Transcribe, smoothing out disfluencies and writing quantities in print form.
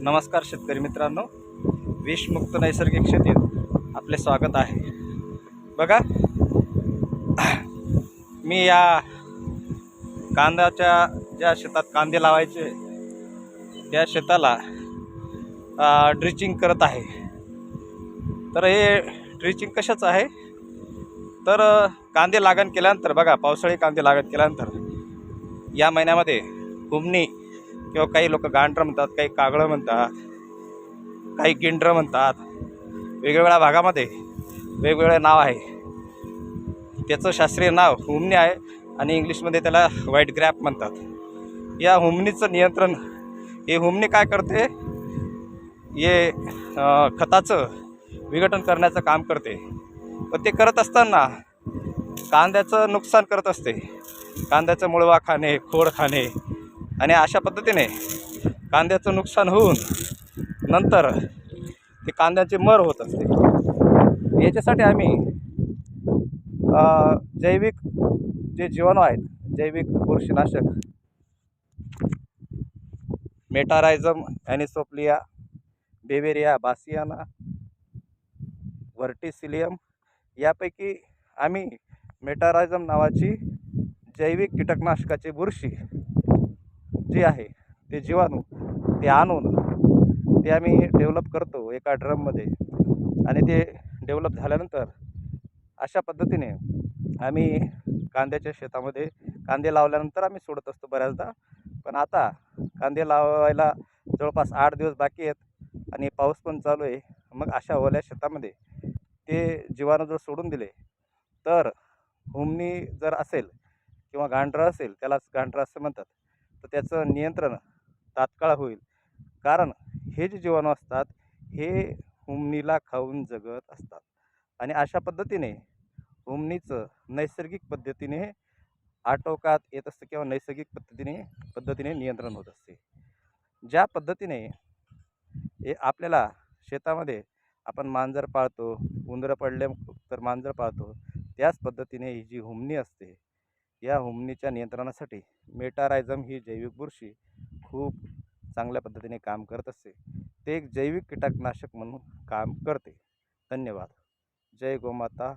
नमस्कार शेतकरी मित्रांनो, विषमुक्त नैसर्गिक शेतीत आपले स्वागत आहे. बघा, मी या कांद्याच्या ज्या शेतात कांदे लावायचे त्या शेताला ड्रिचिंग करत आहे. तर हे ड्रिचिंग कशाचं आहे, तर कांदे लागण केल्यानंतर बघा, पावसाळी कांदे लागण केल्यानंतर या महिन्यामध्ये हुमणी किंवा काही लोक गांडरं म्हणतात, काही कागळं म्हणतात, काही गिंडरं म्हणतात. वेगवेगळ्या भागामध्ये वेगवेगळे नाव आहे. त्याचं शास्त्रीय नाव हुमणी आहे आणि इंग्लिशमध्ये त्याला व्हाईट ग्रॅप म्हणतात. या हुमणीचं नियंत्रण, हे हुमणी काय करते, हे खताचं विघटन करण्याचं काम करते. पण ते करत असताना कांद्याचं नुकसान करत असते. कांद्याचं मुळवा खाणे, खोड खाणे, आणि अशा पद्धतीने कांद्याचं नुकसान होऊन नंतर ते कांद्याची मर होत असते. याच्यासाठी आम्ही जैविक जे जीवाणू आहेत, जैविक बुरशीनाशक मेटारायझम, ॲनिसोप्लिया, बेवेरिया, बासियाना, व्हर्टिसिलियम यापैकी आम्ही मेटारायझम नावाची जैविक कीटकनाशकाची बुरशी जी आहे, ते जीवाणू ते आणून ते आम्ही डेव्हलप करतो एका ड्रममध्ये. आणि ते डेव्हलप झाल्यानंतर अशा पद्धतीने आम्ही कांद्याच्या शेतामध्ये कांदे लावल्यानंतर आम्ही सोडत असतो बऱ्याचदा. पण आता कांदे लावायला जवळपास 8 दिवस बाकी आहेत आणि पाऊस पण चालू आहे. मग अशा ओल्या शेतामध्ये ते जीवाणू जर सोडून दिले तर हुमणी जर असेल किंवा गांडरं असेल, त्यालाच गांडरं असं म्हणतात, तर त्याचं नियंत्रण तात्काळ होईल. कारण हे जे जीवाणू असतात हे हुमणीला खाऊन जगत असतात आणि अशा पद्धतीने हुमणीचं नैसर्गिक पद्धतीने आटोक्यात येत असतं किंवा नैसर्गिक पद्धतीने नियंत्रण होत असते. ज्या पद्धतीने हे आपल्याला शेतामध्ये आपण मांजर पाळतो, उंदरं पडले तर मांजर पाळतो, त्याच पद्धतीने ही जी हुमणी असते, या हुमणीच्या नियंत्रणासाठी मेटारायझम ही जैविक बुरशी खूप चांगल्या पद्धतीने काम करत असते. ते एक जैविक कीटकनाशक म्हणून काम करते. धन्यवाद. जय गोमाता.